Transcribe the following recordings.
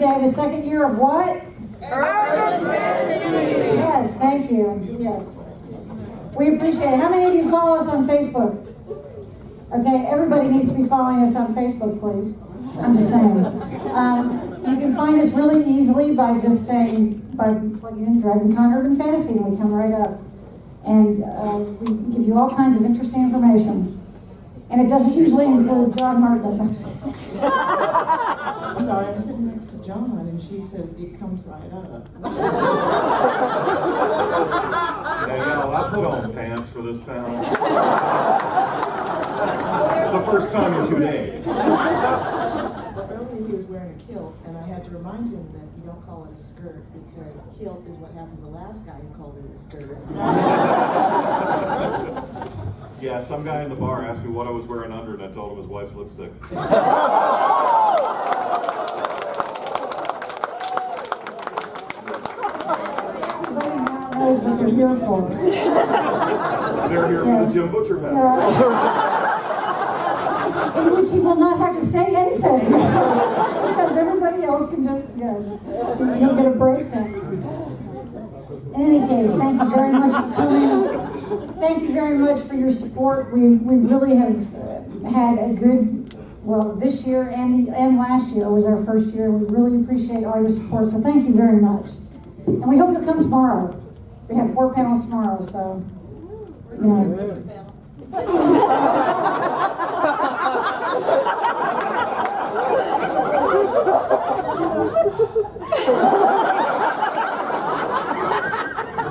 today the second year of what? Urban Fantasy. Yes, thank you. Yes. We appreciate it. How many of you follow us on Facebook? Okay, everybody needs to be following us on Facebook, please. I'm just saying. You can find us really easily by just saying, by plugging in Dragon Con Urban Fantasy, and we come right up. And we give you all kinds of interesting information. And it doesn't usually include John Hartness. Sorry, I'm sitting next to John, and she says it comes right up. Danielle, I put on pants for this panel. It's the first time in 2 days. Well, earlier he was wearing a kilt, and I had to remind him that you don't call it a skirt, because kilt is what happened to the last guy who called it a skirt. Yeah, some guy in the bar asked me what I was wearing under, and I told him his wife's lipstick. Knows what they're here for. They're here for the Jim Butcher match. In which he will not have to say anything. Because everybody else can just, he'll get a break then. In any case, thank you very much for coming. Thank you very much for your support. We really have had a good, well, this year and last year was our first year. We really appreciate all your support, so thank you very much. And we hope you'll come tomorrow. We have 4 panels tomorrow, so, you know.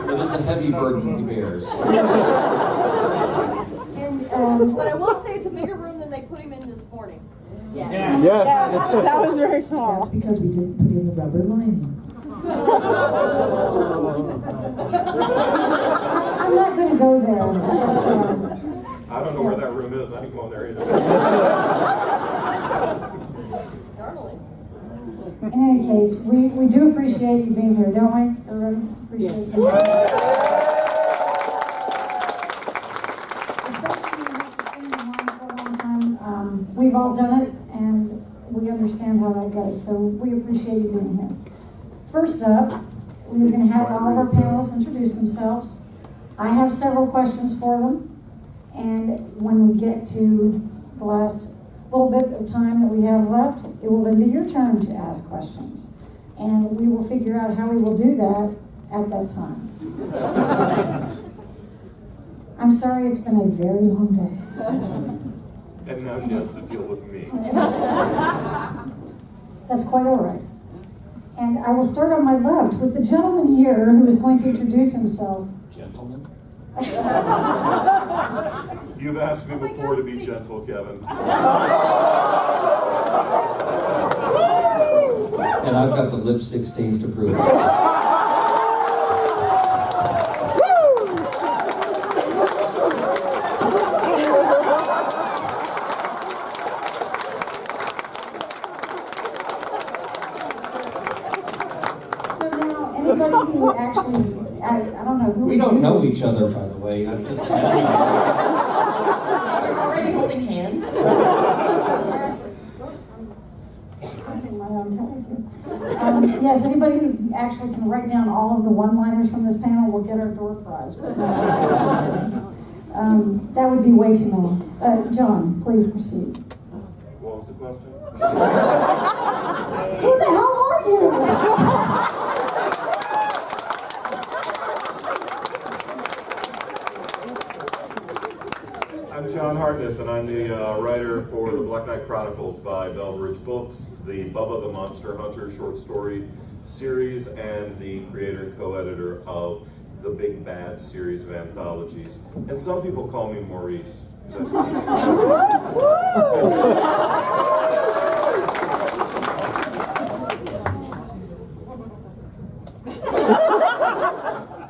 It is a heavy burden he bears. But I will say it's a bigger room than they put him in this morning. Yes. That was very small. That's because we didn't put in the rubber lining. I'm not going to go there. I don't know where that room is. I ain't going there either. Normally. In any case, we do appreciate you being here, don't we? Everybody appreciate you. Especially if you've been in line for a long time. We've all done it, and we understand how that goes. So we appreciate you being here. First up, we're going to have all of our panelists introduce themselves. I have several questions for them, and when we get to the last little bit of time that we have left, it will then be your turn to ask questions. And we will figure out how we will do that at that time. I'm sorry, it's been a very long day. And now she has to deal with me. That's quite all right. And I will start on my left with the gentleman here who is going to introduce himself. Gentlemen? You've asked me before to be gentle, Kevin. And I've got the lipstick stains to prove it. Anybody who actually, I don't know who. We don't know each other, by the way. I'm just We're already holding hands. Yes, anybody who actually can write down all of the one-liners from this panel will get our door prize. That would be way too many. John, please proceed. What was the question? Who the hell are you? I'm John Hartness, and I'm the writer for the Black Knight Chronicles by Belveridge Books, the Bubba the Monster Hunter short story series, and the creator and co-editor of the Big Bad series of anthologies. And some people call me Maurice. I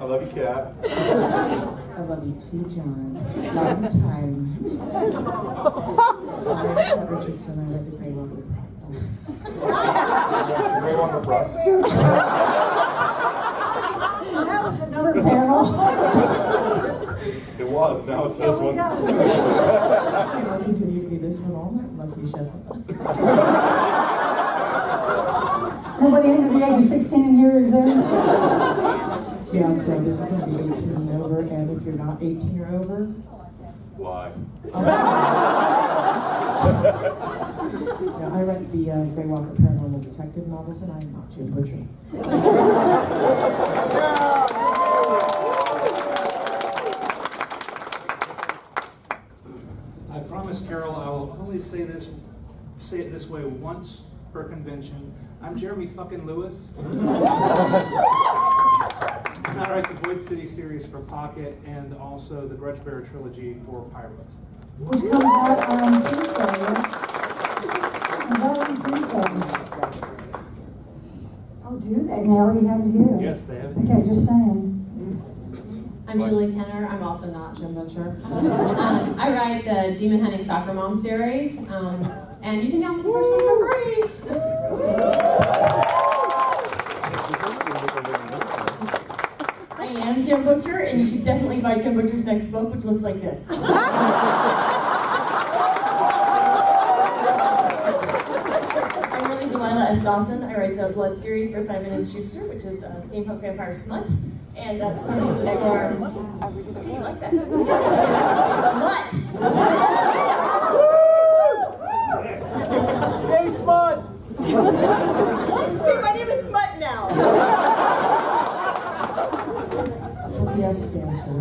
love you, Kat. I love you too, John. Long time. I'm Richardson. I read the Grey Walker. Grey Walker prostitutes? That was another panel. It was. Now it's this one. It will continue to be this one all night unless you shut up. Nobody Yeah, so this is going to be 18 and over, and if you're not 18 or over, Why? no, I write the Gray Walker Paranormal Detective novels, and I'm not Jim Butcher. I promise, Carol, I will only say it this way once per convention. I'm Jeremy fucking Lewis. And I write the Void City series for Pocket and also the Grudgebearer trilogy for Pirate. Which comes out on Tuesday, yeah? Comes out on Tuesday. Oh, do they? They already have it here? Yes, they have it. Okay, just saying. I'm Julie Kenner. I'm also not Jim Butcher. I write the Demon Hunting Soccer Mom series, and you can download the first one for free. I am Jim Butcher, and you should definitely buy Jim Butcher's next book, which looks like this. I'm really Delilah S. Dawson. I write the Blood series for Simon & Schuster, which is steampunk vampire smut. And the Sons of the Storm. Okay, you like that? Smut! Hey, Smut! Okay, my name is Smut now. That's what the S stands for.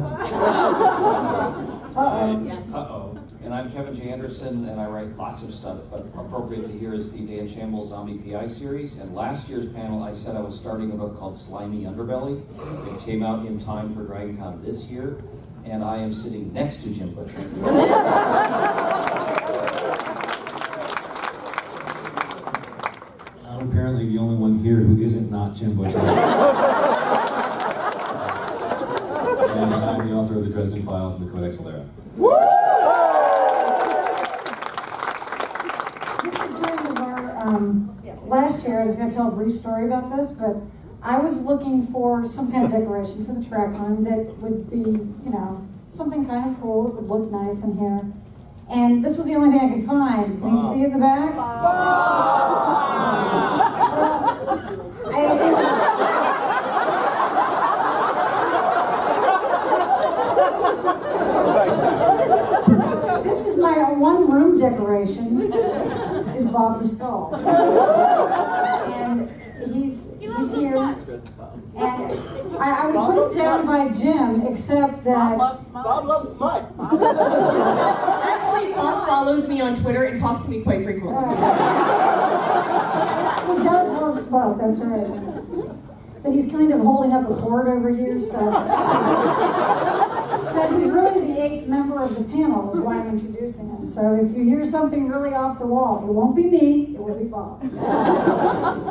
Yes. Uh-oh. And I'm Kevin J. Anderson, and I write lots of stuff, but appropriate to here is the Dan Shamble Zombie PI series. And last year's panel, I said I was starting a book called Slimy Underbelly. It came out in time for Dragon Con this year, and I am sitting next to Jim Butcher. I'm apparently the only one here who isn't not Jim Butcher. And I'm the author of the Dresden Files and the Codex Alera. Last year, I was going to tell a brief story about this, but I was looking for some kind of decoration for the track room that would be, you know, something kind of cool that would look nice in here. And this was the only thing I could find. Can you see it in the back? This is my one-room decoration. Is Bob the Skull. And he's here. And I would put it down by Jim, except that... Bob loves smut. Actually, Bob follows me on Twitter and talks to me quite frequently. He does love Spot, that's right. But he's kind of holding up a cord over here, so he's really the 8th member of the panel, is why I'm introducing him. So if you hear something really off the wall, it won't be me, it will be Bob.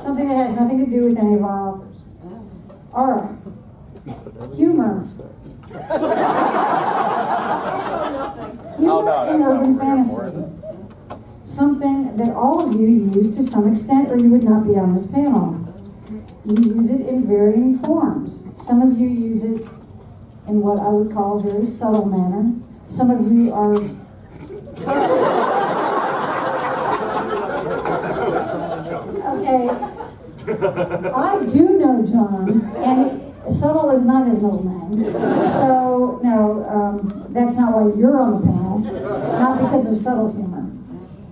Something that has nothing to do with any of our authors. All right. Humor. Humor in urban fantasy. Something that all of you use to some extent, or you would not be on this panel. You use it in varying forms. Some of you use it in what I would call a very subtle manner. Some of you are... Okay, I do know John, and subtle is not his middle name. So, no, that's not why you're on the panel, not because of subtle humor.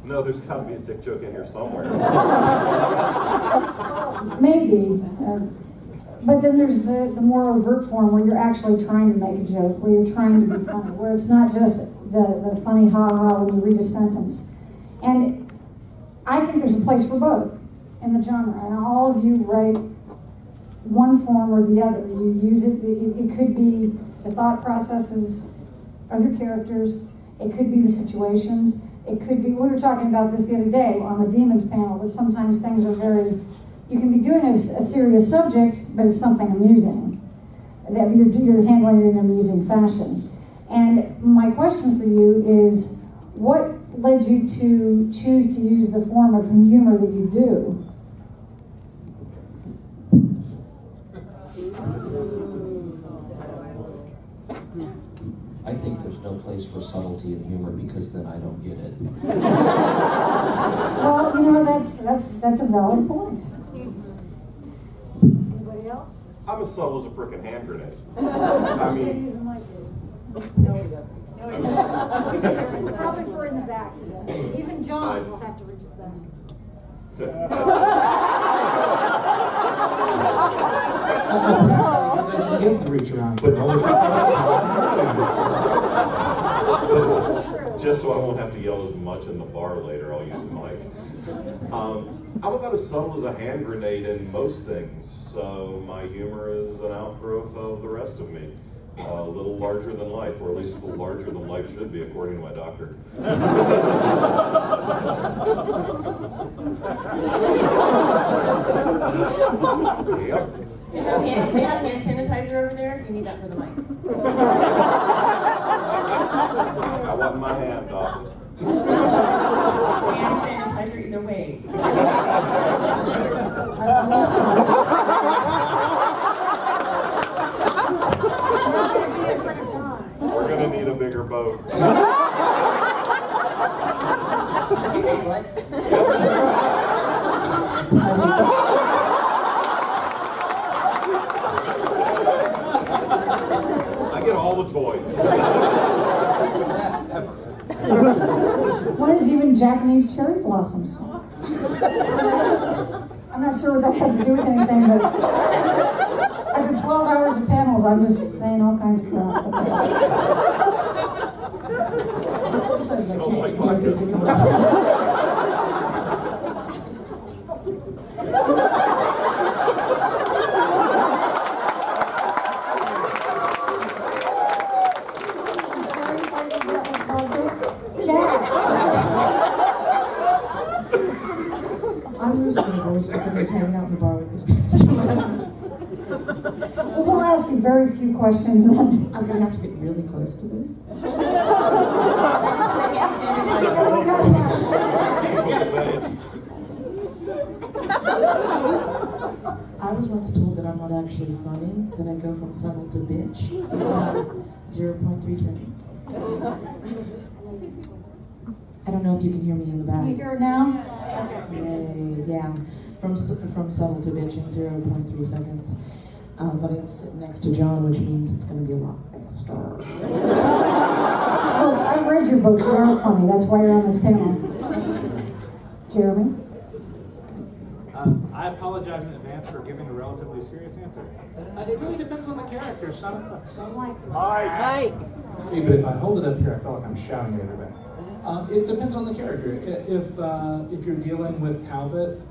No, there's got to be a dick joke in here somewhere. Maybe. But then there's the more overt form where you're actually trying to make a joke, where you're trying to be funny, where it's not just the funny ha-ha when you read a sentence. And I think there's a place for both in the genre, and all of you write one form or the other. You use it, it could be the thought processes of your characters, it could be the situations, it could be, we were talking about this the other day on the Demons panel, that sometimes things are very, you can be doing a serious subject, but it's something amusing, that you're handling it in an amusing fashion. And my question for you is, what led you to choose to use the form of humor that you do? I think there's no place for subtlety in humor because then I don't get it. Well, you know, that's a valid point. Anybody else? I'm as subtle as a frickin' hand grenade. I mean, Use them like this. No, he doesn't. Probably for in the back. Even John will have to reach the back. He doesn't get the reach around. Just so I won't have to yell as much in the bar later, I'll use the mic. I'm about as subtle as a hand grenade in most things, so my humor is an outgrowth of the rest of me. A little larger than life, or at least a little larger than life should be, according to my doctor. Yep. They have hand sanitizer over there if you need that for the mic. That wasn't my hand, Dawson. Hand sanitizer either way. We're gonna need a bigger boat. Did you say what? I get all the toys. What is even Japanese cherry blossoms? I'm not sure what that has to do with anything, but after 12 hours of panels, I'm just saying all kinds of crap. Smells like vodka. I'm losing my voice because I was hanging out in the bar with this man. We'll ask you very few questions then. I'm going to have to get really close to this. I was once told that I'm not actually funny, that I go from subtle to bitch in about 0.3 seconds. I don't know if you can hear me in the back. Can you hear it now? Yay, yeah. From subtle to bitch in 0.3 seconds. But I'm sitting next to John, which means it's going to be a lot faster. Well, I read your books. You are funny. That's why you're on this panel. Jeremy? I apologize in advance for giving a relatively serious answer. It really depends on the character. Some Mike. See, but if I hold it up here, I feel like I'm shouting at everybody. It depends on the character. If you're dealing with Talbot,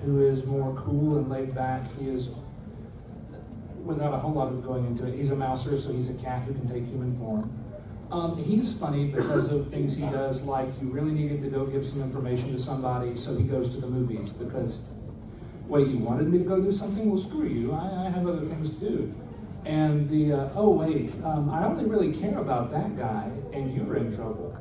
who is more cool and laid back, he is, without a whole lot of going into it, he's a mouser, so he's a cat who can take human form. He's funny because of things he does, like you really needed to go give some information to somebody, so he goes to the movies because, wait, you wanted me to go do something? Well, screw you. I have other things to do. And I only really care about that guy, and you're in trouble.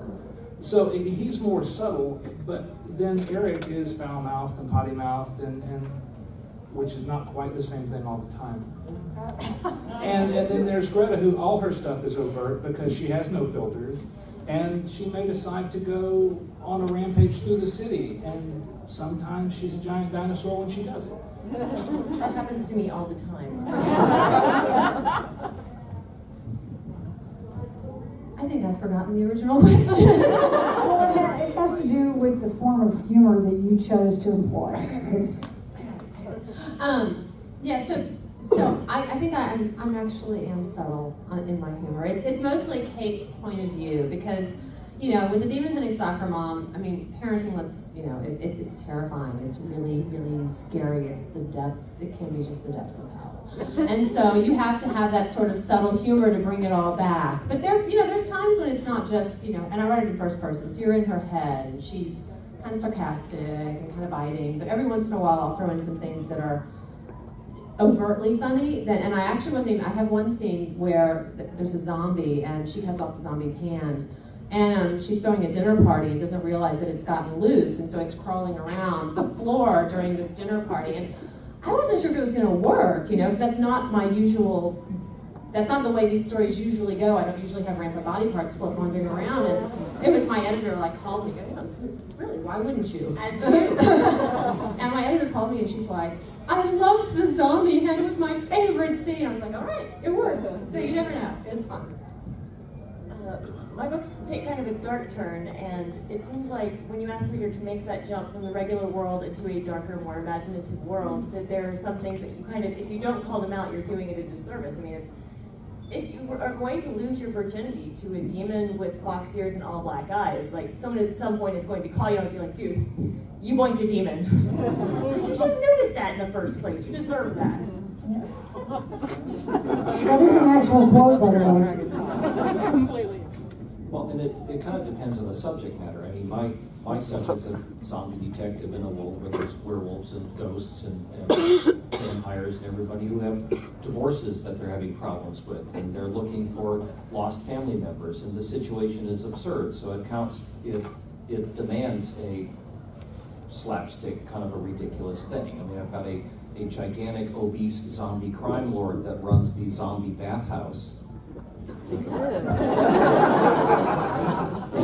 So he's more subtle, but then Eric is foul-mouthed and potty-mouthed, and which is not quite the same thing all the time. And then there's Greta, who all her stuff is overt because she has no filters, and she may decide to go on a rampage through the city, and sometimes she's a giant dinosaur when she does it. That happens to me all the time. I think I've forgotten the original question. Well, it has to do with the form of humor that you chose to employ. So I think I'm actually am subtle in my humor. It's mostly Kate's point of view because, with the demon hunting soccer mom, I mean, parenting, it's terrifying. It's really, really scary. It's the depths. It can be just the depths of hell. And so you have to have that sort of subtle humor to bring it all back. But there's times when it's not just, and I write it in first person, so you're in her head, and she's kind of sarcastic and kind of biting. But every once in a while, I'll throw in some things that are overtly funny. And I actually I have one scene where there's a zombie, and she cuts off the zombie's hand. And she's throwing a dinner party and doesn't realize that it's gotten loose, and so it's crawling around the floor during this dinner party. And I wasn't sure if it was going to work, because that's not my usual That's not the way these stories usually go. I don't usually have random body parts flip wandering around. And it was my editor like called me, really, why wouldn't you? As you. And my editor called me and she's like, I loved the zombie head, it was my favorite scene. I was like, all right, it works. So you never know, it's fun. My books take kind of a dark turn, and it seems like when you ask the reader to make that jump from the regular world into a darker, more imaginative world, that there are some things that you kind of, if you don't call them out, you're doing it a disservice. I mean, it's, if you are going to lose your virginity to a demon with fox ears and all black eyes, like someone at some point is going to call you and be like, dude, you boinked a demon. You should have noticed that in the first place. You deserve that. That is an actual quote, by the way. That's completely. Well, and it kind of depends on the subject matter. I mean, my subject's a zombie detective in a world where there's werewolves and ghosts and vampires and everybody who have divorces that they're having problems with, and they're looking for lost family members, and the situation is absurd, so it counts if it demands a slapstick, kind of a ridiculous thing. I mean, I've got a gigantic, obese zombie crime lord that runs the zombie bathhouse. It's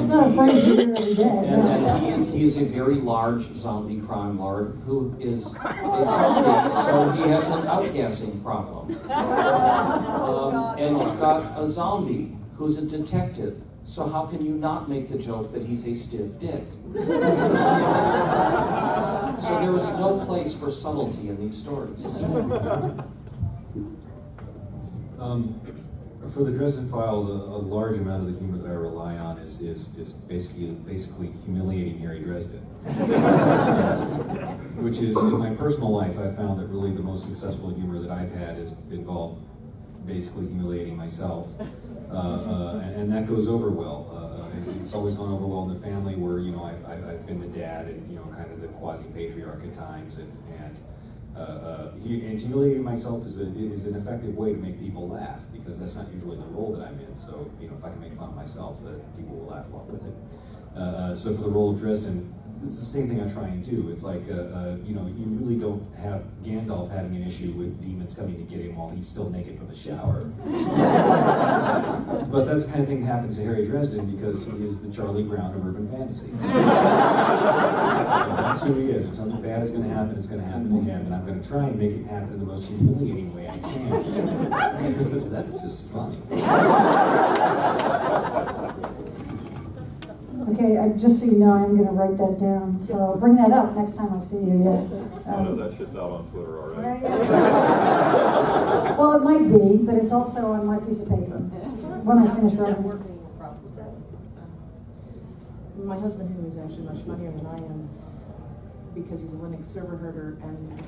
not a phrase you hear every day. And he is a very large zombie crime lord who is a zombie, so he has an outgassing problem. And you've got a zombie who's a detective, so how can you not make the joke that he's a stiff dick? So there is no place for subtlety in these stories. For the Dresden Files, a large amount of the humor that I rely on is basically humiliating Harry Dresden. Which is, in my personal life, I've found that really the most successful humor that I've had has involved basically humiliating myself. And that goes over well. It's always gone over well in the family where, you know, I've been the dad and, you know, kind of the quasi-patriarch at times, and humiliating myself is an effective way to make people laugh, because that's not usually the role that I'm in. So, you know, if I can make fun of myself, that people will laugh along with it. So for the role of Dresden, this is the same thing I try and do. It's like, you know, you really don't have Gandalf having an issue with demons coming to get him while he's still naked from the shower. But that's the kind of thing that happens to Harry Dresden because he is the Charlie Brown of urban fantasy. That's who he is. If something bad is going to happen, it's going to happen to him, and I'm going to try and make it happen in the most humiliating way I can. Because that's just funny. Okay, just so you know, I'm going to write that down. So I'll bring that up next time I see you, yes. I know that shit's out on Twitter already. Well, it might be, but it's also on my piece of paper when I finish writing. My husband, who is actually much funnier than I am, because he's a Linux server herder and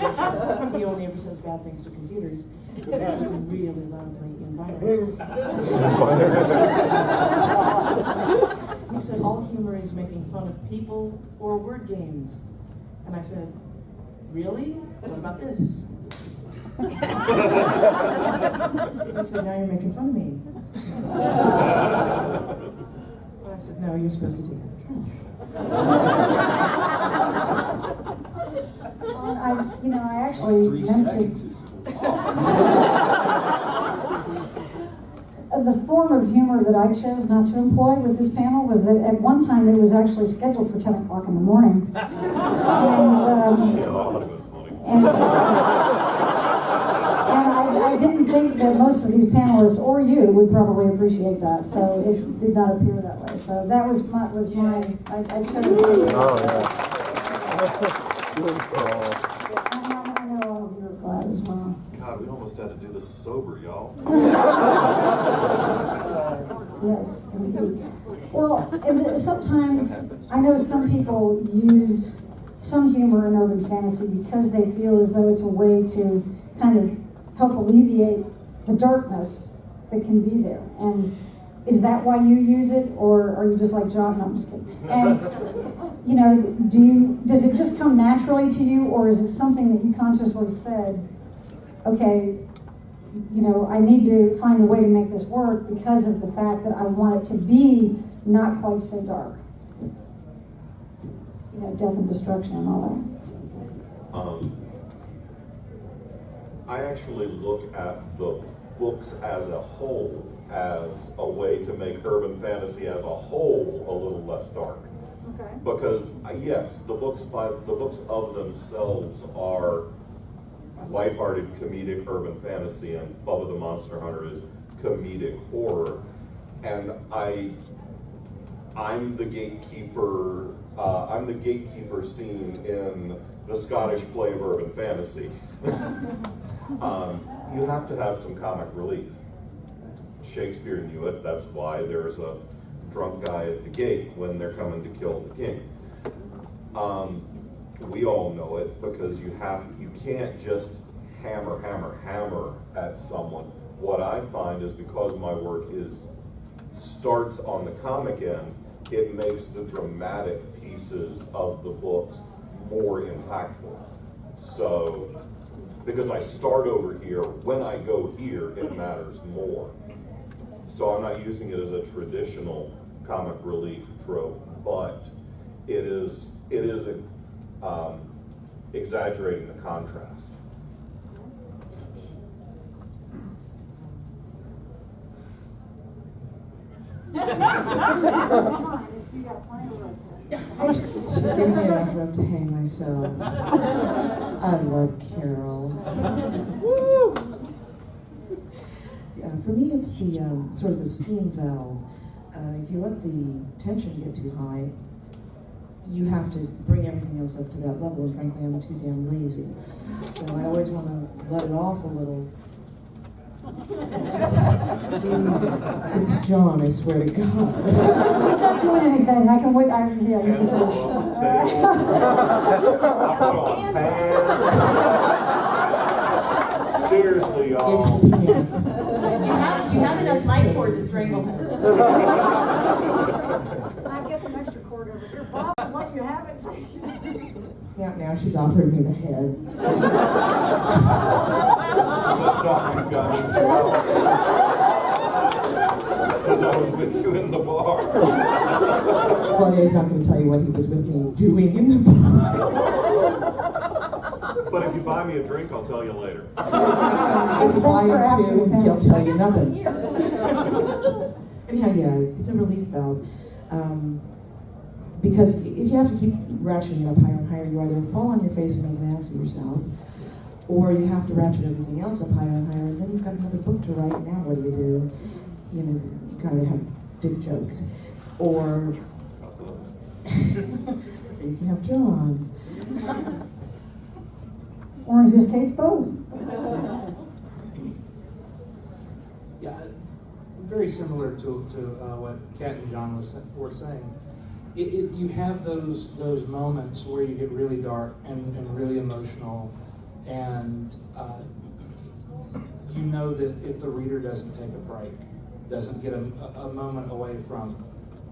he only ever says bad things to computers, he says them really loudly in binary. He said all humor is making fun of people or word games. And I said, really? What about this? He said, now you're making fun of me. And I said, no, you're supposed to take it. I actually meant to. The form of humor that I chose not to employ with this panel was that at one time it was actually scheduled for 10 o'clock in the morning. And I didn't think that most of these panelists or you would probably appreciate that, so it did not appear that way. So that was my I chose. Oh, yeah. I know all of you are glad as well. God, we almost had to do this sober, y'all. Yes, indeed. Well, and sometimes I know some people use some humor in urban fantasy because they feel as though it's a way to kind of help alleviate the darkness that can be there. And is that why you use it, or are you just like John? No, I'm just kidding. And does it just come naturally to you, or is it something that you consciously said, okay, I need to find a way to make this work because of the fact that I want it to be not quite so dark. Death and destruction and all that. I actually look at the books as a whole as a way to make urban fantasy as a whole a little less dark. Okay. Because yes, the books of themselves are lighthearted comedic urban fantasy, and Bubba the Monster Hunter is comedic horror. And I'm the gatekeeper. I'm the gatekeeper scene in the Scottish play of urban fantasy. You have to have some comic relief. Shakespeare knew it. That's why there's a drunk guy at the gate when they're coming to kill the king. We all know it because you can't just hammer at someone. What I find is because my work starts on the comic end, it makes the dramatic pieces of the books more impactful. So, because I start over here, when I go here, it matters more. So I'm not using it as a traditional comic relief trope, but it is exaggerating the contrast. She's giving me enough room to hang myself. I love Carol. Yeah, for me, it's the sort of the steam valve. If you let the tension get too high, you have to bring everything else up to that level, and frankly, I'm too damn lazy. So I always want to let it off a little. It's John, I swear to God. He's not doing anything. I can wait. Yeah, you just Seriously, y'all. It's the pants. You have enough light cord to strangle him. I get some extra cord over here. Bob, I'll let you have it. Yeah, now she's offering me the head. So let's talk you've got me 2 hours. Since I was with you in the bar. Well, he's not going to tell you what he was with me doing in the bar. But if you buy me a drink, I'll tell you later. If you buy him two, he'll tell you nothing. Anyhow, yeah, it's a relief valve. Because if you have to keep ratcheting it up higher and higher, you either fall on your face and make an ass of yourself, or you have to ratchet everything else up higher and higher, and then you've got another book to write. Now what do? You know, you kind of have dick jokes. Or if you have John. Or in his case, both. Yeah, very similar to what Kat and John were saying. You have those moments where you get really dark and really emotional, and you know that if the reader doesn't take a break, doesn't get a moment away from,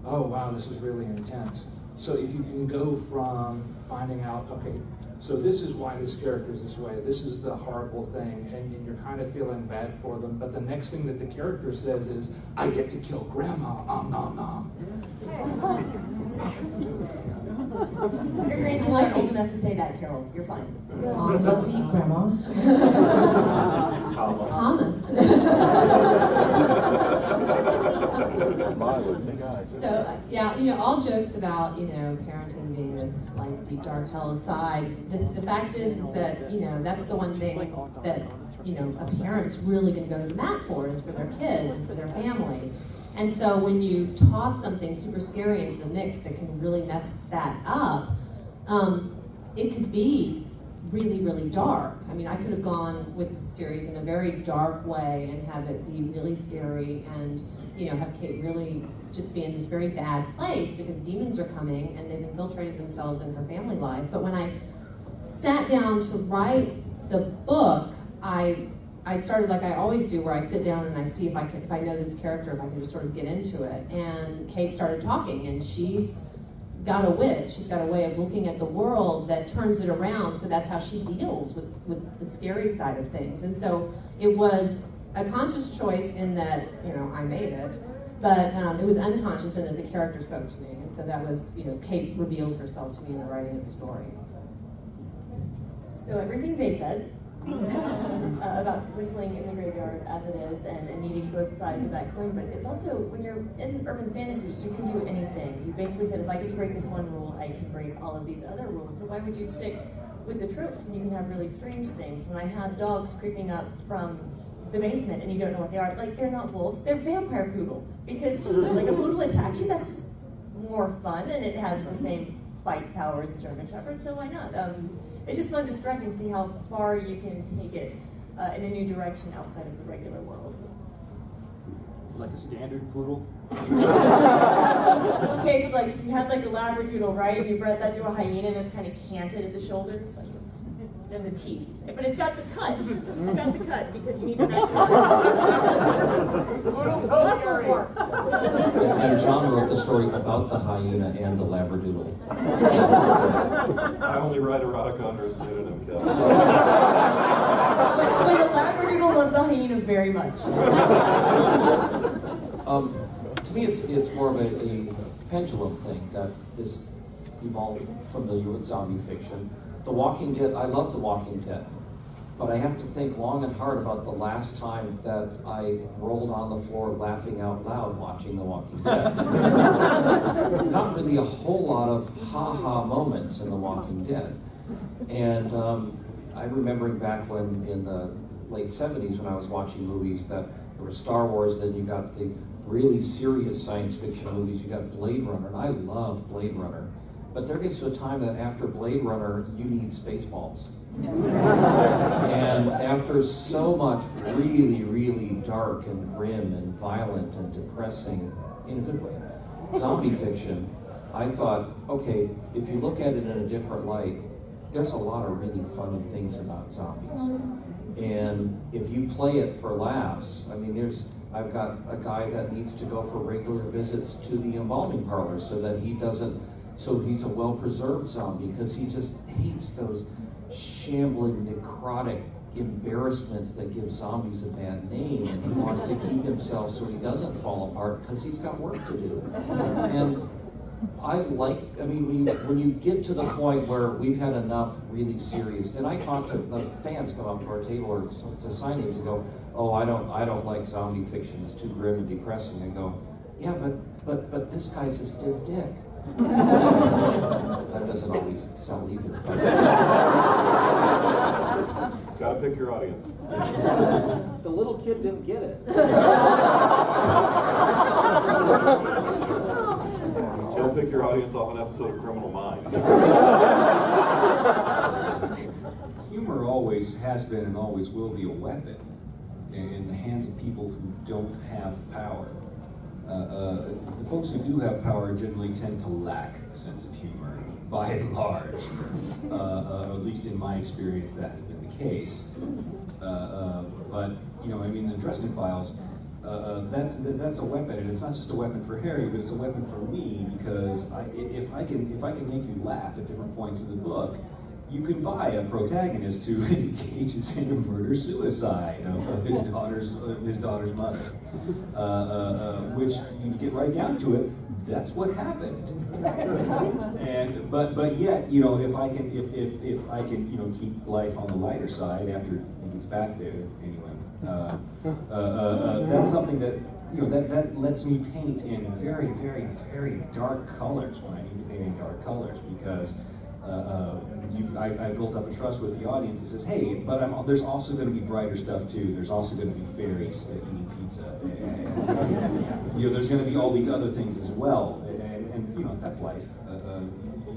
oh wow, this is really intense. So if you can go from finding out, okay, so this is why this character is this way, this is the horrible thing, and you're kind of feeling bad for them, but the next thing that the character says is, I get to kill grandma, nom nom. Your grandkids aren't old enough to say that, Carol. You're fine. Let's eat, Grandma. Common. So, yeah, all jokes about, parenting being this, like, deep, dark hell aside, the fact is that, that's the one thing that, a parent's really going to go to the mat for is for their kids and for their family. And so when you toss something super scary into the mix that can really mess that up, it could be really, really dark. I mean, I could have gone with the series in a very dark way and have it be really scary and, have Kate really just be in this very bad place because demons are coming and they've infiltrated themselves in her family life. But when I sat down to write the book, I started like I always do, where I sit down and I see if I know this character, if I can just sort of get into it. And Kate started talking, and she's got a wit. She's got a way of looking at the world that turns it around. So that's how she deals with the scary side of things. And so it was a conscious choice in that I made it, but it was unconscious in that the character spoke to me. And so that was Kate revealed herself to me in the writing of the story. So everything they said about whistling in the graveyard as it is and needing both sides of that coin. But it's also, when you're in urban fantasy, you can do anything. You basically said, if I get to break this one rule, I can break all of these other rules. So why would you stick with the tropes when you can have really strange things? When I have dogs creeping up from the basement and you don't know what they are, like, they're not wolves, they're vampire poodles. Because Jesus, like, a poodle attacks you, that's more fun, and it has the same bite power as a German Shepherd, so why not? It's just fun to stretch and see how far you can take it in a new direction outside of the regular world. Like a standard poodle? Okay, so like if you had like a labradoodle, right, and you bred that to a hyena and it's kind of canted at the shoulders, like it's then the teeth. But it's got the cut. It's got the cut because you need to muscle work. And John wrote the story about the hyena and the labradoodle. I only write erotica under a pseudonym, Kevin. But a labradoodle loves a hyena very much. To me, it's more of a pendulum thing that this you've all familiar with zombie fiction. The Walking Dead, I love The Walking Dead, but I have to think long and hard about the last time that I rolled on the floor laughing out loud watching The Walking Dead. Not really a whole lot of ha-ha moments in The Walking Dead. And I remembering back when in the late 70s when I was watching movies that there was Star Wars, then you got the really serious science fiction movies, you got Blade Runner, and I love Blade Runner. But there gets to a time that after Blade Runner, you need Spaceballs. And after so much really, really dark and grim and violent and depressing, in a good way, zombie fiction, I thought, okay, if you look at it in a different light, there's a lot of really funny things about zombies. And if you play it for laughs, I mean, I've got a guy that needs to go for regular visits to the embalming parlor so that he's a well-preserved zombie, because he just hates those shambling, necrotic embarrassments that give zombies a bad name, and he wants to keep himself so he doesn't fall apart because he's got work to do. And when you get to the point where we've had enough really serious, and I talk to fans come up to our table or to signings and go, oh, I don't like zombie fiction, it's too grim and depressing. I go, yeah, but this guy's a stiff dick. That doesn't always sell either. Gotta pick your audience. The little kid didn't get it. Don't pick your audience off an episode of Criminal Minds. Humor always has been and always will be a weapon in the hands of people who don't have power. The folks who do have power generally tend to lack a sense of humor, by and large. At least in my experience, that has been the case. But the Dresden Files, that's a weapon, and it's not just a weapon for Harry, but it's a weapon for me, because if I can make you laugh at different points in the book, you can buy a protagonist who engages in a murder-suicide of his daughter's mother, which you get right down to it. That's what happened. And but yet, if I can keep life on the lighter side after he gets back there anyway, that's something that that lets me paint in very, very, very dark colors when I need to paint in dark colors, because I built up a trust with the audience that says, hey, but there's also going to be brighter stuff too. There's also going to be fairies eating pizza. There's going to be all these other things as well, and that's life.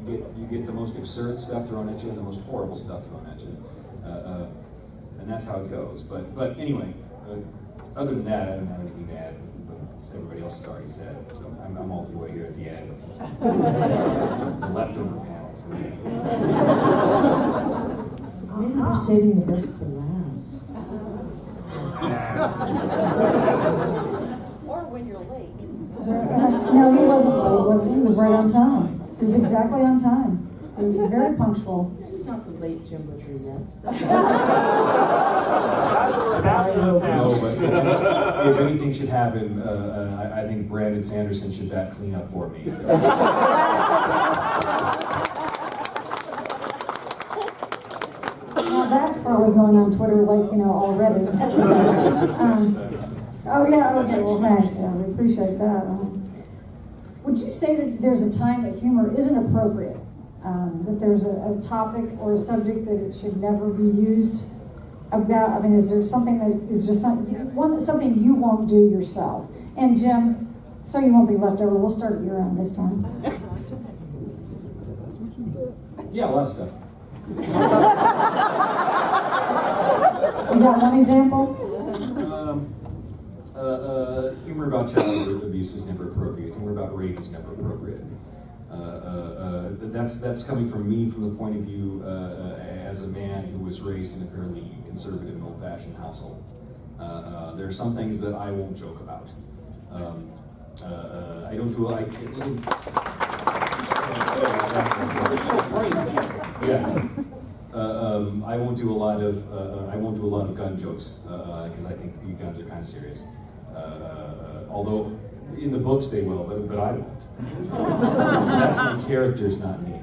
You get the most absurd stuff thrown at you and the most horrible stuff thrown at you, and that's how it goes. But anyway, other than that, I don't have anything to add. Everybody else has already said, so I'm all the way here at the end. The leftover panel for me. Maybe we're saving the best for last. Or when you're late. No, he wasn't late, was he? He was right on time. He was exactly on time. He was very punctual. He's not the late Jim Butcher yet. No, but if anything should happen, I think Brandon Sanderson should clean up for me. Now that's probably going on like, already. Oh, yeah, okay, well, thanks, yeah, we appreciate that. Would you say that there's a time that humor isn't appropriate? That there's a topic or a subject that it should never be used about? Is there something that is just something you won't do yourself? And Jim, so you won't be left over, we'll start at your end this time. Yeah, a lot of stuff. You got one example? Humor about child abuse is never appropriate. Humor about rape is never appropriate. That's coming from me from the point of view as a man who was raised in a fairly conservative and old-fashioned household. There are some things that I won't joke about. I don't do like. Yeah. I won't do a lot of gun jokes because I think guns are kind of serious. Although in the books they will, but I won't. That's my characters, not me.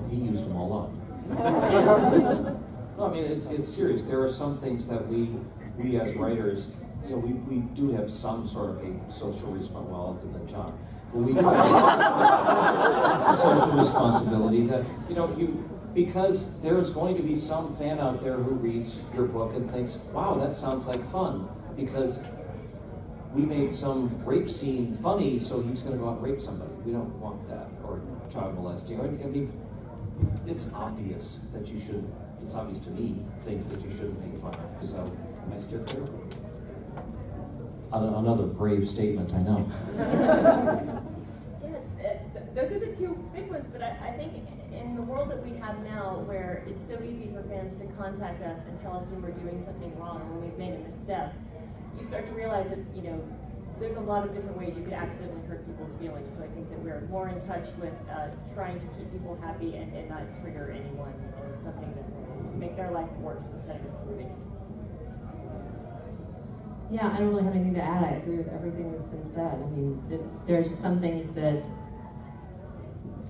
He used them all up. No, it's serious. There are some things that we as writers, we do have some sort of a social responsibility, well, other than John, but we do have some social responsibility that, because there is going to be some fan out there who reads your book and thinks, wow, that sounds like fun, because we made some rape scene funny, so he's going to go out and rape somebody. We don't want that, or child molesting. It's obvious that you should, it's obvious to me, things that you shouldn't make fun of. So, am I still clear? Another brave statement, I know. Those are the two big ones, but I think in the world that we have now, where it's so easy for fans to contact us and tell us when we're doing something wrong or when we've made a misstep, you start to realize that, there's a lot of different ways you could accidentally hurt people's feelings. So I think that we're more in touch with trying to keep people happy and not trigger anyone, and it's something that will make their life worse instead of improving it. Yeah, I don't really have anything to add. I agree with everything that's been said. There's some things that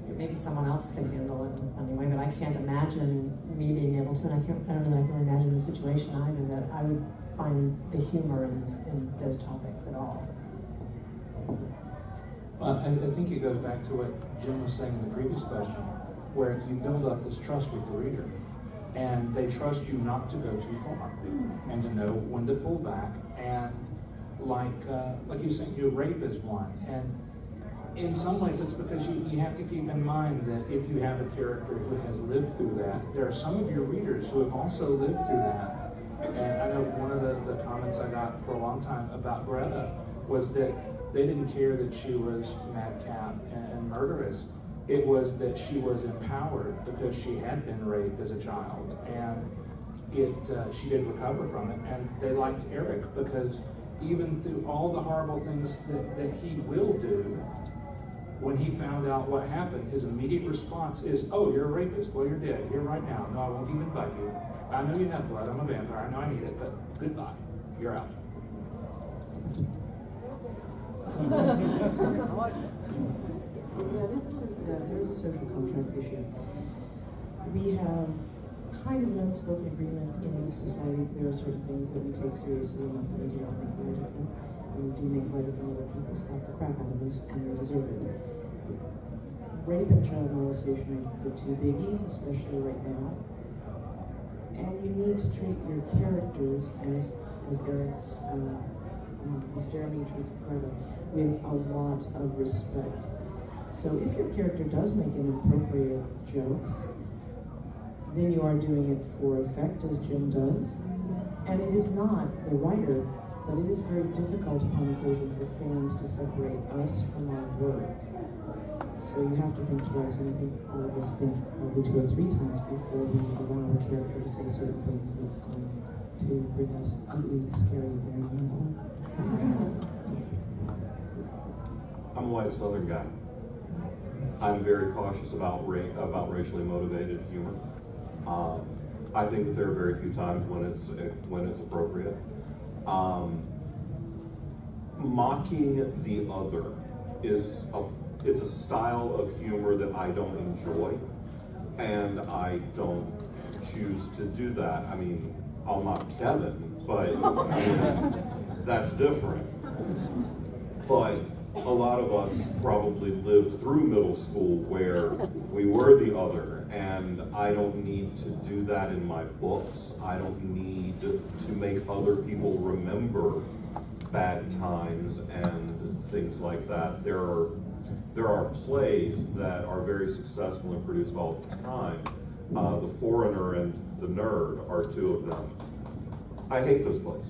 maybe someone else can handle in a funny way, but I can't imagine me being able to, and I don't know that I can really imagine the situation either, that I would find the humor in those topics at all. Well, I think it goes back to what Jim was saying in the previous question, where you build up this trust with the reader, and they trust you not to go too far, and to know when to pull back. And like you said, rape is one, and in some ways it's because you have to keep in mind that if you have a character who has lived through that, there are some of your readers who have also lived through that. And I know one of the comments I got for a long time about Greta was that they didn't care that she was madcap and murderous. It was that she was empowered because she had been raped as a child, and she did recover from it. And they liked Eric because even through all the horrible things that he will do, when he found out what happened, his immediate response is, "Oh, you're a rapist. Well, you're dead. Here right now. No, I won't even bite you. I know you have blood. I'm a vampire. I know I need it, but goodbye. You're out." There is a social contract issue. We have kind of an unspoken agreement in this society. There are certain things that we take seriously enough that we do not make light of them. When we do make light of them, other people slap the crap out of us, and we deserve it. Rape and child molestation are the two biggies, especially right now. And you need to treat your characters as Eric's, as Jeremy treats Greta, with a lot of respect. So if your character does make inappropriate jokes, then you are doing it for effect, as Jim does. And it is not the writer, but it is very difficult upon occasion for fans to separate us from our work. So you have to think twice, and I think all of us think probably 2 or 3 times before we allow a character to say certain things that's going to bring us ugly, scary family. I'm a white Southern guy. I'm very cautious about racially motivated humor. I think that there are very few times when it's appropriate. Mocking the other it's a style of humor that I don't enjoy. and I don't choose to do that. I mean, I'm not Kevin, but I mean, that's different. But a lot of us probably lived through middle school where we were the other, and I don't need to do that in my books. I don't need to make other people remember bad times and things like that. There are plays that are very successful and produced all the time. The Foreigner and The Nerd are two of them. I hate those plays.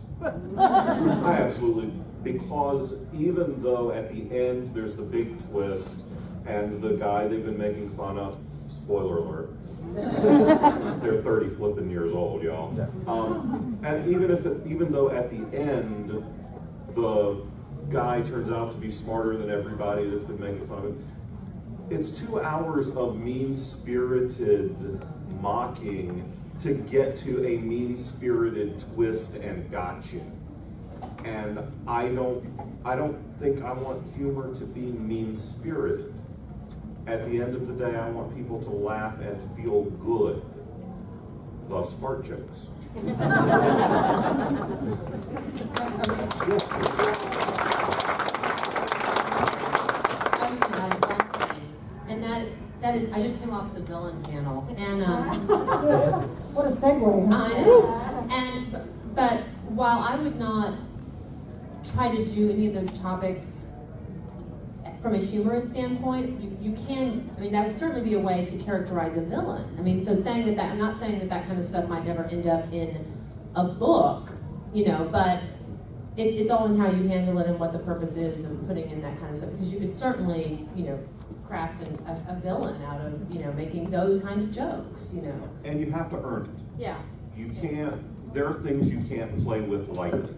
I absolutely, because even though at the end there's the big twist and the guy they've been making fun of, spoiler alert, they're 30 flipping years old, y'all. And even though at the end the guy turns out to be smarter than everybody that's been making fun of him, it's 2 hours of mean-spirited mocking to get to a mean-spirited twist and gotcha. And I don't think I want humor to be mean-spirited. At the end of the day, I want people to laugh and feel good. Thus, fart jokes. And that is, I just came off the villain panel, and What a segue. I know. But while I would not try to do any of those topics from a humorous standpoint, you can, I mean, that would certainly be a way to characterize a villain. I mean, so saying that I'm not saying that kind of stuff might never end up in a book, but it's all in how you handle it and what the purpose is of putting in that kind of stuff. Because you could certainly, craft a villain out of, making those kinds of jokes, And you have to earn it. Yeah. You can't, there are things you can't play with lightly.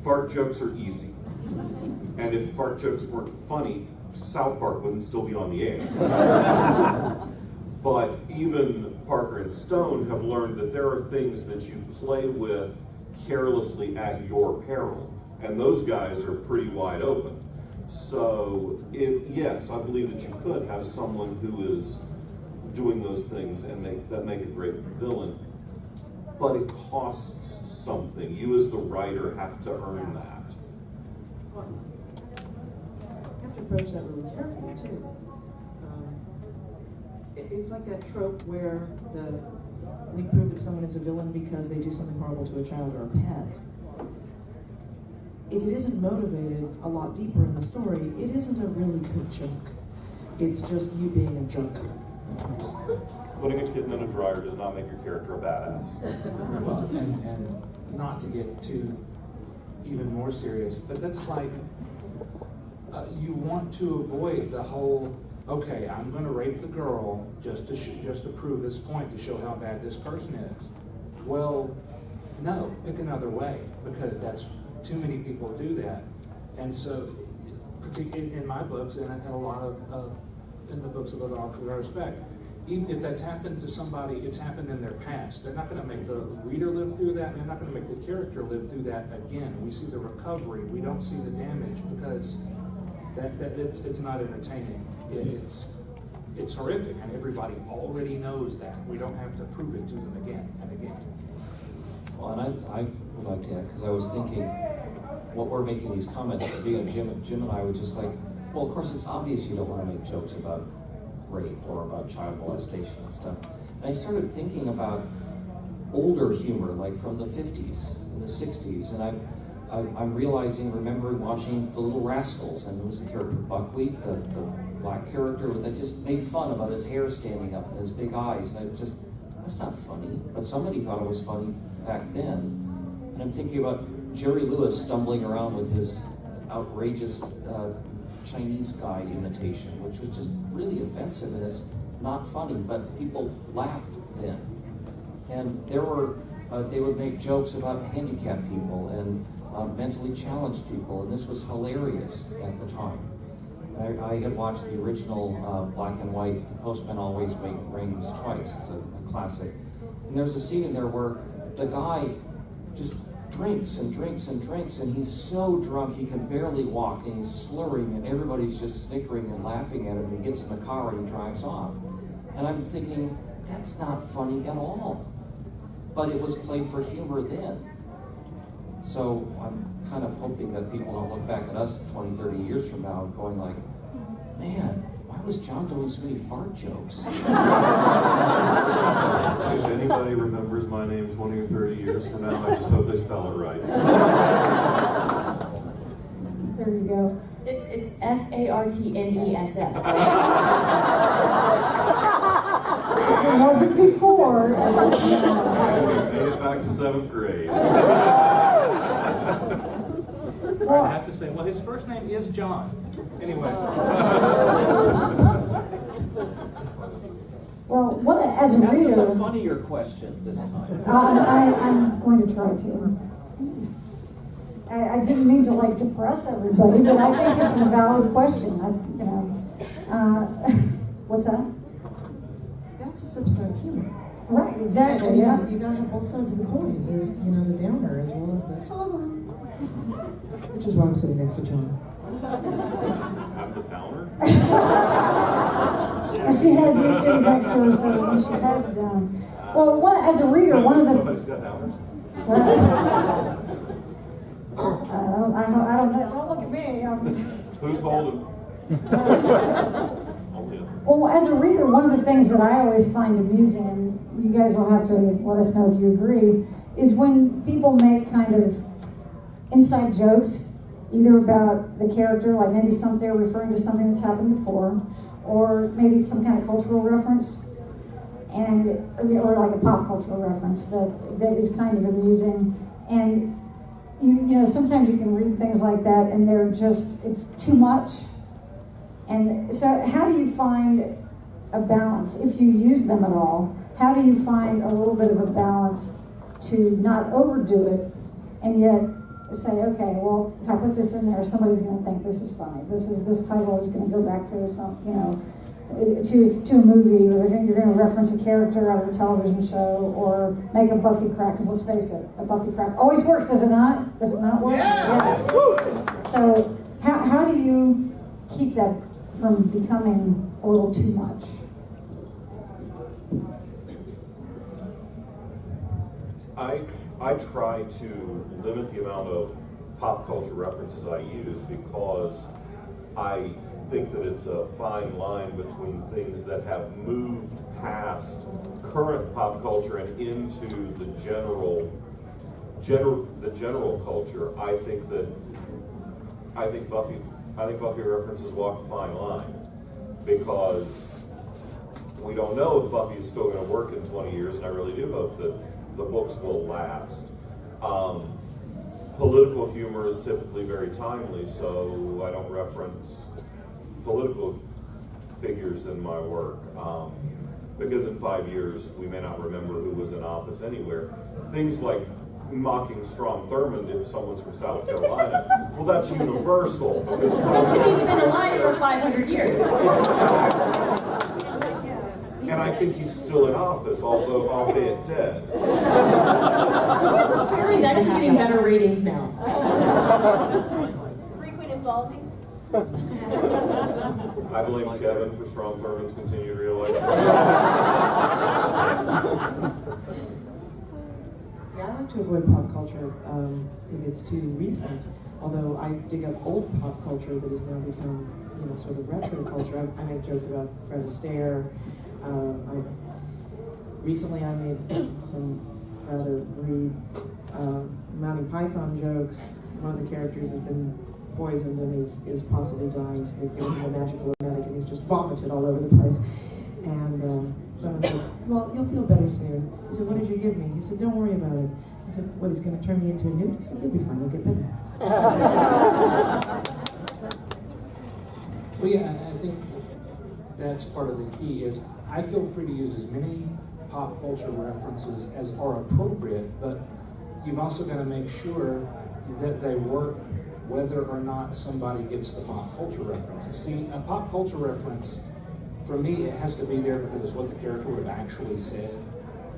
Fart jokes are easy. And if fart jokes weren't funny, South Park wouldn't still be on the air. But even Parker and Stone have learned that there are things that you play with carelessly at your peril. And those guys are pretty wide open. So, yes, I believe that you could have someone who is doing those things and that make a great villain. But it costs something. You as the writer have to earn that. You have to approach that really carefully, too. It's like that trope where we prove that someone is a villain because they do something horrible to a child or a pet. If it isn't motivated a lot deeper in the story, it isn't a really good joke. It's just you being a jerk. Putting a kitten in a dryer does not make your character a badass. Well, and not to get too even more serious, but that's like you want to avoid the whole, okay, I'm going to rape the girl just to prove this point, to show how bad this person is. Well, no, pick another way, because that's too many people do that. And so, particularly in my books, and a lot of in the books of other authors I respect, even if that's happened to somebody, it's happened in their past. They're not going to make the reader live through that. They're not going to make the character live through that again. We see the recovery. We don't see the damage because it's not entertaining. It's horrific, and everybody already knows that. We don't have to prove it to them again and again. Well, and I would like to add, because I was thinking, what we're making these comments, Jim and I were just like, well, of course it's obvious you don't want to make jokes about rape or about child molestation and stuff. And I started thinking about older humor, like from the 50s and the 60s, and I'm remembering watching The Little Rascals, and it was the character Buckwheat, the black character that just made fun about his hair standing up and his big eyes, and that's not funny, but somebody thought it was funny back then. And I'm thinking about Jerry Lewis stumbling around with his outrageous Chinese guy imitation, which was just really offensive, and it's not funny, but people laughed then. And there were, they would make jokes about handicapped people and mentally challenged people, and this was hilarious at the time. I had watched the original black and white, The Postman Always Rings Twice. It's a classic. And there's a scene in there where the guy just drinks and drinks and drinks, and he's so drunk he can barely walk, and he's slurring, and everybody's just snickering and laughing at him, and he gets in the car and he drives off. And And I'm thinking, that's not funny at all. But it was played for humor then. So I'm kind of hoping that people don't look back at us 20, 30 years from now and going like, man, why was John doing so many fart jokes? If anybody remembers my name 20 or 30 years from now, I just hope they spell it right. There you go. It's Fartness. It wasn't before. Made it back to 7th grade. I have to say, well, his first name is John. Anyway. Well, what as a Ask us reader, a funnier question this time. I'm going to try to. I didn't mean to like depress everybody, but I think it's a valid question. What's that? That's the flip side of humor. Right, exactly. And Yeah. you gotta have both sides of the coin. Is the downer as well as the which is why I'm sitting next to John. I'm the downer? And she has you sitting next to her, so she has it down. Well, as a reader, one of the Somebody's got downers. I don't know. Don't look at me. Who's holding? Only a Well, as a reader, one of the things that I always find amusing, and you guys will have to let us know if you agree, is when people make kind of inside jokes, either about the character, like maybe they're referring to something that's happened before, or maybe it's some kind of cultural reference, or like a pop cultural reference that is kind of amusing. And you know, sometimes you can read things like that, and it's too much. And so how do you find a balance, if you use them at all? How do you find a little bit of a balance to not overdo it, and yet say, okay, well, if I put this in there, somebody's going to think this is funny. This title is going to go back to some, to a movie, or you're going to reference a character out of a television show, or make a Buffy crack, because let's face it, a Buffy crack always works, does it not? Does it not work? Yeah. Yes. So how do you keep that from becoming a little too much? I try to limit the amount of pop culture references I use, because I think that it's a fine line between things that have moved past current pop culture and into the general culture. I think Buffy references walk a fine line, because we don't know if Buffy is still going to work in 20 years, and I really do hope that the books will last. Political humor is typically very timely, so I don't reference political figures in my work, because in 5 years we may not remember who was in office anywhere. Things like mocking Strom Thurmond if someone's from South Carolina, well, that's universal. Because He's been alive for 500 years. And I think he's still in office, although albeit dead. He's actually getting better ratings now. Frequent involvings. I blame Kevin for Strom Thurmond's continued re-election. Yeah, I like to avoid pop culture if it's too recent. Although I dig up old pop culture that has now become, sort of retro culture. I make jokes about Fred Astaire. Recently I made some rather rude Monty Python jokes. One of the characters has been poisoned and is possibly dying, so they've given him a magical emetic, and he's just vomited all over the place. And someone said, well, you'll feel better soon. He said, what did you give me? He said, don't worry about it. I said, what, he's going to turn me into a newt? He said, you'll be fine, you'll get better. Well, yeah, I think that's part of the key is I feel free to use as many pop culture references as are appropriate, but you've also got to make sure that they work whether or not somebody gets the pop culture reference. See, a pop culture reference, for me, it has to be there because it's what the character would have actually said